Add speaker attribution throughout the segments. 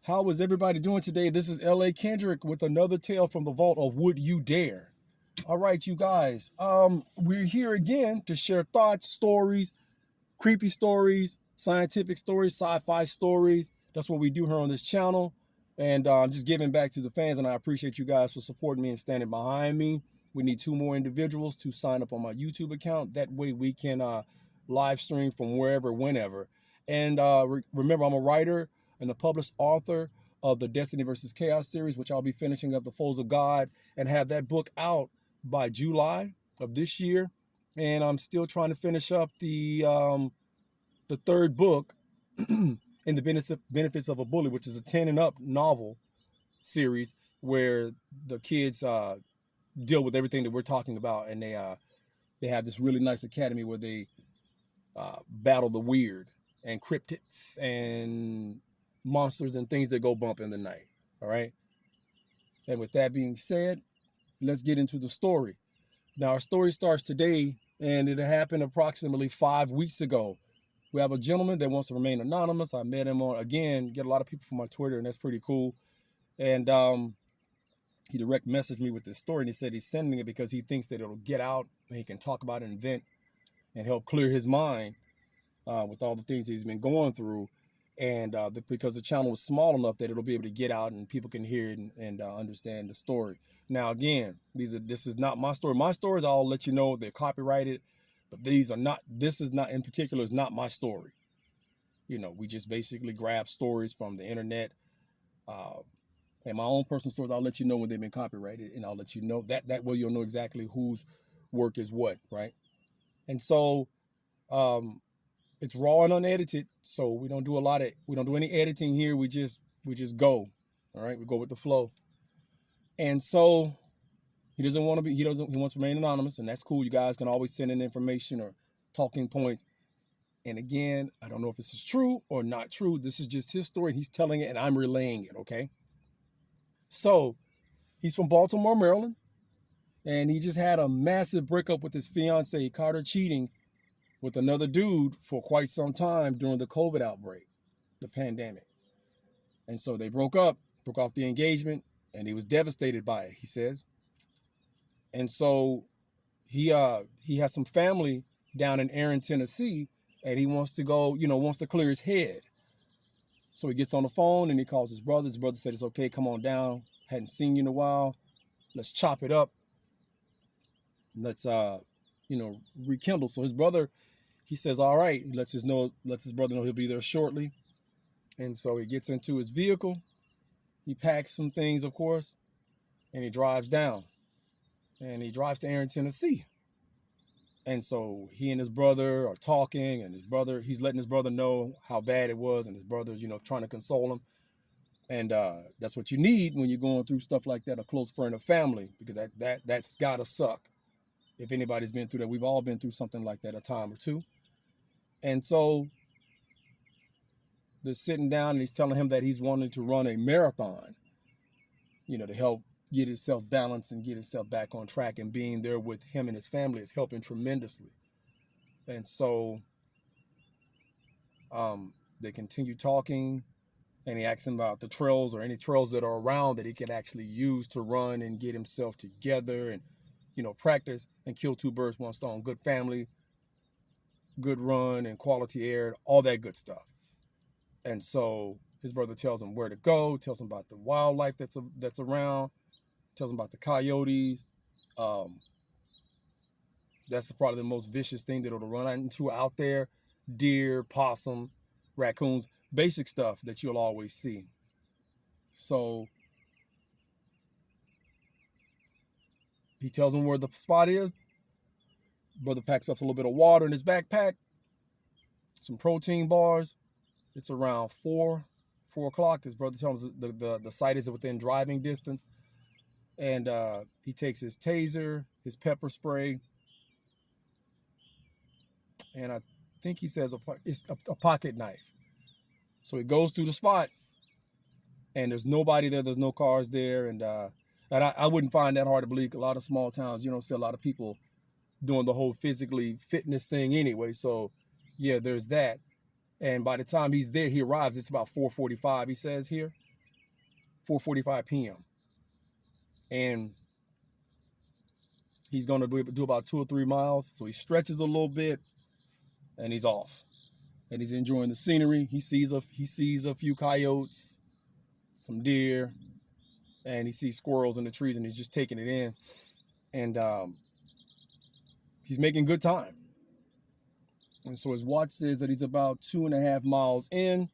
Speaker 1: How is everybody doing today? This is L.A.Kendrick with another tale from the vault of Would You Dare. All right, you guys. We're here again to share thoughts, stories, creepy stories, scientific stories, sci-fi stories. That's what we do here on this channel. And just giving back to the fans, and I appreciate you guys for supporting me and standing behind me. We need 2 more individuals to sign up on my YouTube account. That way we can live stream from wherever, whenever. And remember, I'm a writer and the published author of the Destiny versus Chaos series, which I'll be finishing up, The Foes of God, and have that book out by July of this year. And I'm still trying to finish up the 3rd book in the benefits of a bully, which is a 10 and up novel series where the kids deal with everything that we're talking about, and they have this really nice academy where they battle the weird and cryptids and monsters and things that go bump in the night. All right. And with that being said, let's get into the story. Now, our story starts today, and it happened approximately 5 weeks ago. We have a gentleman that wants to remain anonymous. I met him on, again, get a lot of people from my Twitter, and that's pretty cool. And he direct messaged me with this story, and he said he's sending it because he thinks that it'll get out and he can talk about it and vent and help clear his mind with all the things that he's been going through. And because the channel is small enough that it'll be able to get out and people can hear it and understand the story. Now, again, this is not my story. My stories, I'll let you know, they're copyrighted, but this is not in particular, is not my story. You know, we just basically grab stories from the internet. And my own personal stories, I'll let you know when they've been copyrighted, and I'll let you know that way you'll know exactly whose work is what, right? And so it's raw and unedited, so we don't do any editing here. We just go. All right, we go with the flow. And so he wants to remain anonymous, and that's cool. You guys can always send in information or talking points. And again, I don't know if this is true or not true. This is just his story. He's telling it and I'm relaying it, okay? So he's from Baltimore, Maryland, and he just had a massive breakup with his fiance. He caught her cheating with another dude for quite some time during the COVID outbreak, the pandemic. And so they broke off the engagement, and he was devastated by it, he says. And so he has some family down in Erin, Tennessee, and he wants to go, wants to clear his head. So he gets on the phone and he calls his brother. His brother said, "It's okay, come on down. Hadn't seen you in a while. Let's chop it up. Let's rekindle." So his brother, he says, all right. He lets his brother know he'll be there shortly. And so he gets into his vehicle. He packs some things, of course, and he drives down. And he drives to Erin, Tennessee. And so he and his brother are talking, and he's letting his brother know how bad it was, and his brother's, trying to console him. And that's what you need when you're going through stuff like that, a close friend or family, because that's gotta suck. If anybody's been through that, we've all been through something like that a time or two. And so they're sitting down, and he's telling him that he's wanting to run a marathon, to help get himself balanced and get himself back on track, and being there with him and his family is helping tremendously. And so they continue talking, and he asks him about the trails or any trails that are around that he can actually use to run and get himself together and, practice and kill 2 birds, 1 stone. Good family, good run, and quality air, all that good stuff. And so his brother tells him where to go, tells him about the wildlife that's around, tells him about the coyotes. That's probably the most vicious thing that it'll run into out there. Deer, possum, raccoons, basic stuff that you'll always see. So he tells him where the spot is. Brother packs up a little bit of water in his backpack, some protein bars. It's around 4 o'clock. His brother tells him the site is within driving distance. And he takes his taser, his pepper spray, and I think he says it's a pocket knife. So he goes through the spot, and there's nobody there. There's no cars there. And I wouldn't find that hard to believe. A lot of small towns, you don't see a lot of people doing the whole physically fitness thing anyway. So, yeah, there's that. And by the time he's there, he arrives. It's about 4:45, he says here. 4:45 p.m. And he's going to do about 2 or 3 miles. So he stretches a little bit and he's off. And he's enjoying the scenery. He sees a few coyotes, some deer, and he sees squirrels in the trees, and he's just taking it in. And he's making good time. And so his watch says that he's about 2.5 miles in,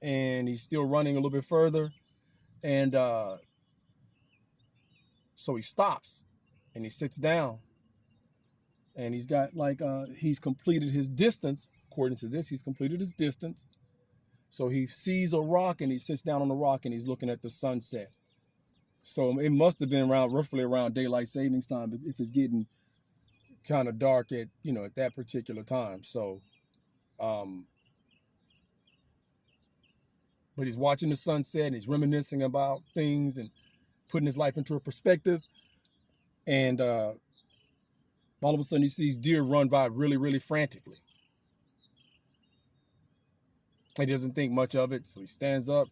Speaker 1: and he's still running a little bit further. And so he stops and he sits down, and he's got he's completed his distance. According to this, he's completed his distance. So he sees a rock and he sits down on the rock and he's looking at the sunset. So it must have been roughly around daylight savings time if it's getting kind of dark at that particular time. So, but he's watching the sunset and he's reminiscing about things and putting his life into a perspective. And all of a sudden he sees deer run by really, really frantically. He doesn't think much of it, so he stands up,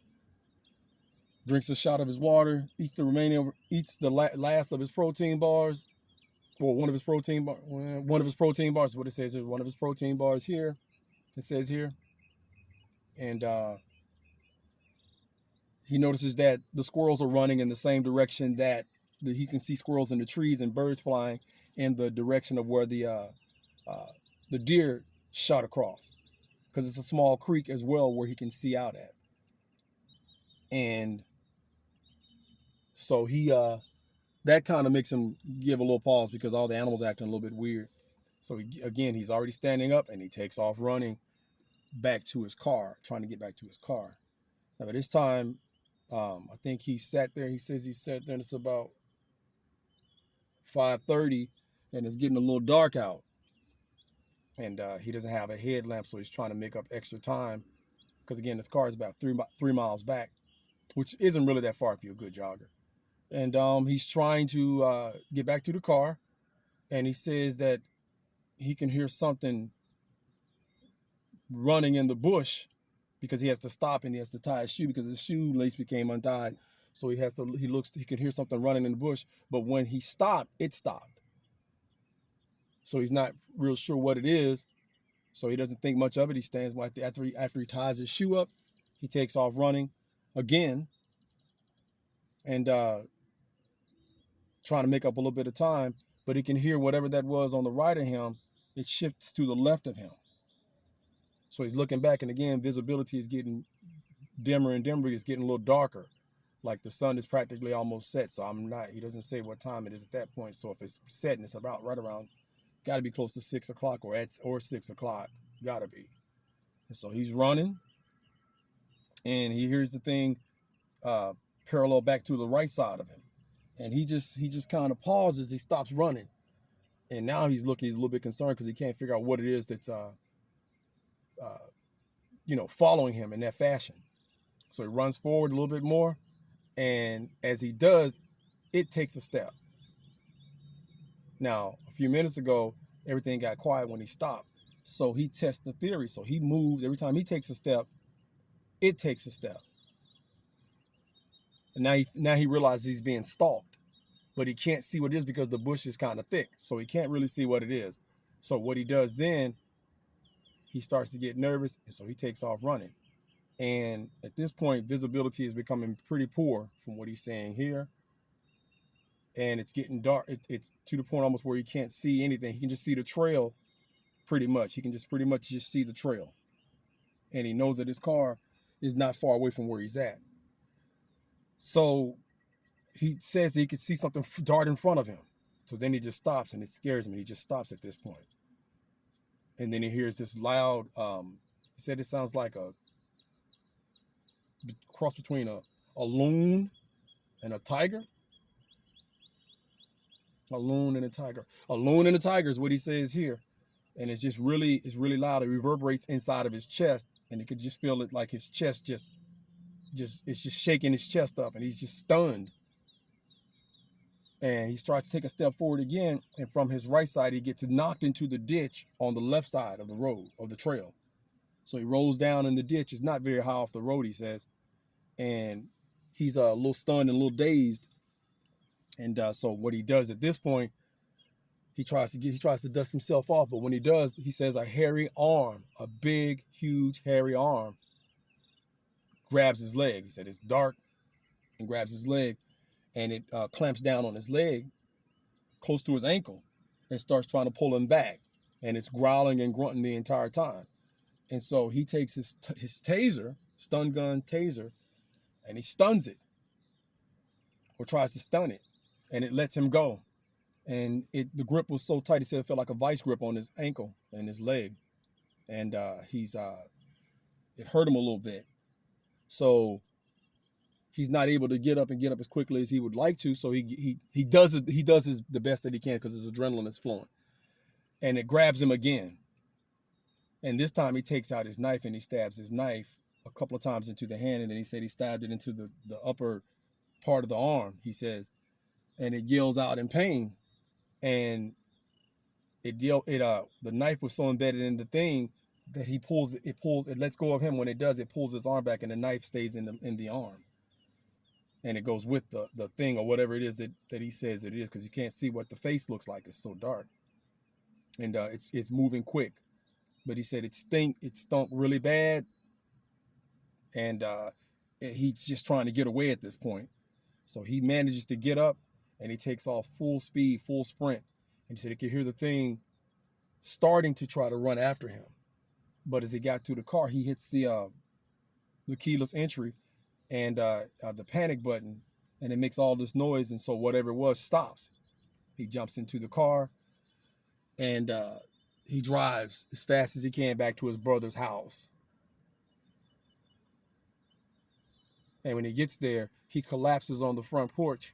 Speaker 1: drinks a shot of his water, eats the last of his protein bars, or one of his protein bars. What it says is one of his protein bars here. It says here, and he notices that the squirrels are running in the same direction that he can see squirrels in the trees and birds flying in the direction of where the deer shot across. Because it's a small creek as well where he can see out at. And so that kind of makes him give a little pause because all the animals acting a little bit weird. So he's already standing up and he takes off running back to his car, trying to get back to his car. Now, by this time, I think he sat there. He says he sat there and it's about 5:30 and it's getting a little dark out. And he doesn't have a headlamp, so he's trying to make up extra time. Because, again, his car is about 3 miles back, which isn't really that far if you're a good jogger. And he's trying to get back to the car, and he says that he can hear something running in the bush because he has to stop and he has to tie his shoe because his shoelace became untied. So he can hear something running in the bush, but when he stopped, it stopped. So he's not real sure what it is. So he doesn't think much of it. He stands after he ties his shoe up. He takes off running again and trying to make up a little bit of time. But he can hear whatever that was on the right of him. It shifts to the left of him. So he's looking back. And again, visibility is getting dimmer and dimmer. It's getting a little darker. Like the sun is practically almost set. So he doesn't say what time it is at that point. So if it's setting, it's about right around, got to be close to 6 o'clock or 6 o'clock. Got to be. And so he's running. And he hears the thing parallel back to the right side of him. And he just kind of pauses. He stops running. And now he's a little bit concerned because he can't figure out what it is that's, following him in that fashion. So he runs forward a little bit more. And as he does, it takes a step. Now, a few minutes ago, everything got quiet when he stopped. So he tests the theory. So he moves. Every time he takes a step, it takes a step. And now he realizes he's being stalked. But he can't see what it is because the bush is kind of thick. So he can't really see what it is. So what he does then, he starts to get nervous. And so he takes off running. And at this point, visibility is becoming pretty poor from what he's saying here. And it's getting dark. It's to the point almost where he can't see anything. He can just see the trail pretty much. He can just pretty much just see the trail. And he knows that his car is not far away from where he's at. So he says that he could see something dart in front of him. So then he just stops and it scares him. He just stops at this point. And then he hears this loud, he said it sounds like a cross between a loon and a tiger. A loon and a tiger. A loon and a tiger is what he says here. And it's really loud. It reverberates inside of his chest. And you could just feel it like his chest it's just shaking his chest up. And he's just stunned. And he starts to take a step forward again. And from his right side, he gets knocked into the ditch on the left side of the road, of the trail. So he rolls down in the ditch. It's not very high off the road, he says. And he's a little stunned and a little dazed. And so what he does at this point, he tries to dust himself off. But when he does, he says a hairy arm, a big, huge, hairy arm, grabs his leg. He said it's dark, and grabs his leg, and it clamps down on his leg, close to his ankle, and starts trying to pull him back. And it's growling and grunting the entire time. And so he takes his taser, stun gun taser, and he stuns it, or tries to stun it, and it lets him go. And the grip was so tight, he said it felt like a vice grip on his ankle and his leg. And it hurt him a little bit. So he's not able to get up as quickly as he would like to. So he does the best that he can because his adrenaline is flowing. And it grabs him again. And this time he takes out his knife and he stabs his knife a couple of times into the hand. And then he said he stabbed it into the upper part of the arm, he says. And it yells out in pain. And the knife was so embedded in the thing that it lets go of him. When it does, it pulls his arm back and the knife stays in the arm. And it goes with the thing or whatever it is that he says it is, because you can't see what the face looks like. It's so dark. And it's moving quick. But he said it stunk really bad. And he's just trying to get away at this point. So he manages to get up and he takes off full speed, full sprint. And he said he could hear the thing starting to try to run after him. But as he got to the car, he hits the keyless entry and the panic button, and it makes all this noise. And so whatever it was stops. He jumps into the car and he drives as fast as he can back to his brother's house. And when he gets there, he collapses on the front porch,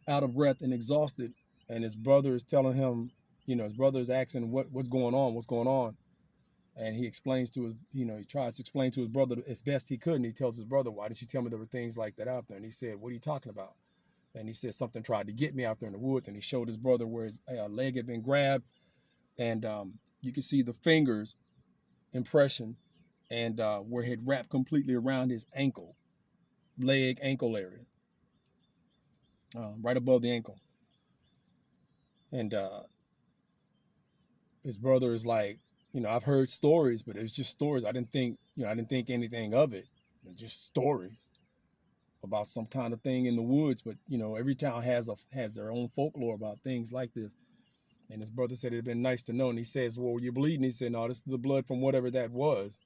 Speaker 1: out of breath and exhausted. And his brother is telling him, his brother is asking what's going on. And he explains to he tries to explain to his brother as best he could. And he tells his brother, why didn't you tell me there were things like that out there? And he said, what are you talking about? And he said, something tried to get me out there in the woods. And he showed his brother where his leg had been grabbed. And you could see the fingers impression and where it had wrapped completely around his ankle area, right above the ankle. And his brother is like, I've heard stories, but it was just stories. I didn't think anything of it. Just stories about some kind of thing in the woods. But every town has their own folklore about things like this. And his brother said it'd been nice to know. And he says, well, you're bleeding. He said, no, this is the blood from whatever that was.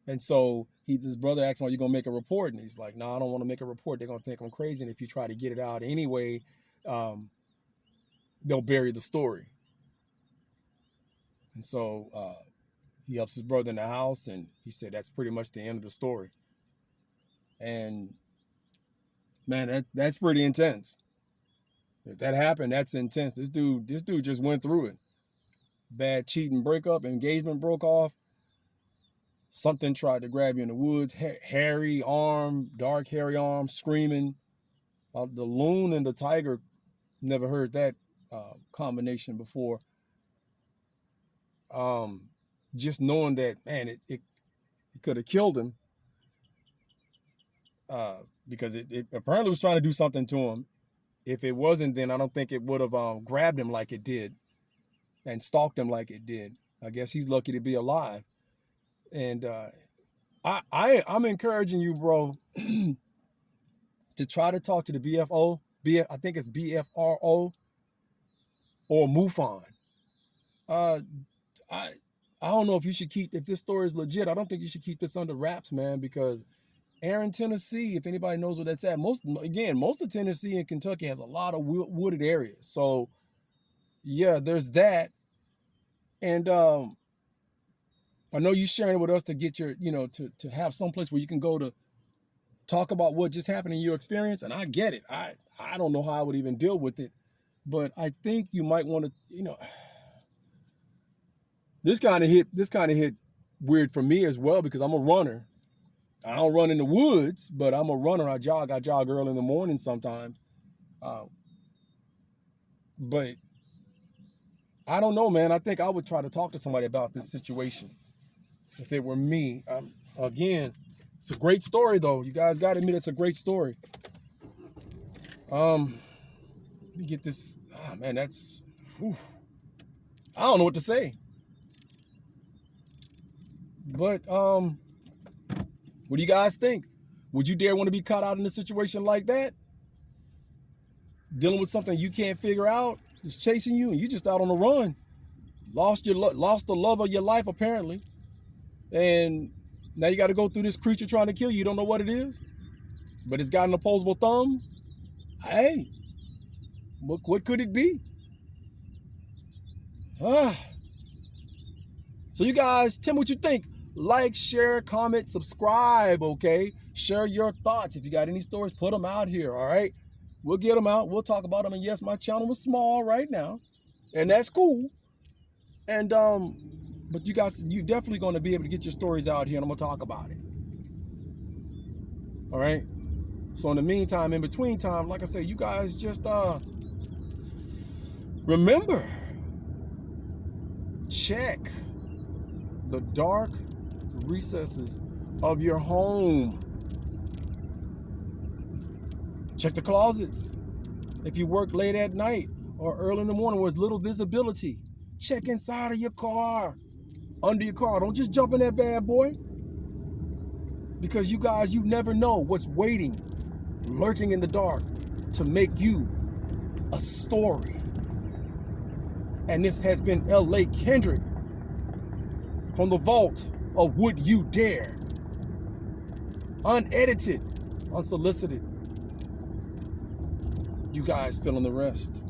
Speaker 1: And so his brother asked him, are you going to make a report? And he's like, no, I don't want to make a report. They're going to think I'm crazy. And if you try to get it out anyway, they'll bury the story. And so he helps his brother in the house. And he said, that's pretty much the end of the story. And man, that's pretty intense. If that happened, that's intense. This dude just went through it. Bad cheating breakup, engagement broke off. Something tried to grab you in the woods. Hairy arm, dark hairy arm, screaming. The loon and the tiger, never heard that combination before. Just knowing that, man, it could have killed him. Because it apparently was trying to do something to him. If it wasn't, then I don't think it would have grabbed him like it did and stalked him like it did. I guess he's lucky to be alive. And I'm encouraging you, bro, to try to talk to the BFO. I think it's BFRO or MUFON. I don't know if you should if this story is legit. I don't think you should keep this under wraps, man, because Aaron, Tennessee, if anybody knows where that's at, most of Tennessee and Kentucky has a lot of wooded areas. So, yeah, there's that. And I know you're sharing it with us to get your, to have some place where you can go to talk about what just happened in your experience. And I get it. I don't know how I would even deal with it. But I think you might want to, this kind of hit weird for me as well, because I'm a runner. I don't run in the woods, but I'm a runner. I jog early in the morning sometimes. But I don't know, man. I think I would try to talk to somebody about this situation if it were me. Again, It's a great story, though. You guys got to admit it's a great story. Let me get this. Oh, man, that's... Whew. I don't know what to say. But what do you guys think? Would you dare want to be caught out in a situation like that? Dealing with something you can't figure out, it's chasing you, and you just out on the run. Lost the love of your life, apparently. And now you got to go through this creature trying to kill you. You don't know what it is, but it's got an opposable thumb. Hey, what could it be? So you guys, tell me what you think. Like, share, comment, subscribe, okay? Share your thoughts. If you got any stories, put them out here, all right? We'll get them out. We'll talk about them. And yes, my channel is small right now, and that's cool. And but you guys, you definitely going to be able to get your stories out here, and I'm going to talk about it. All right? So in the meantime, in between time, like I say, you guys just remember, check the dark recesses of your home. Check the closets. If you work late at night or early in the morning where there's little visibility, check inside of your car, under your car. Don't just jump in that bad boy. Because you guys, you never know what's waiting, lurking in the dark to make you a story. And this has been L.A.Kendrick from the vault of Would You Dare. Unedited, unsolicited. You guys fill in the rest.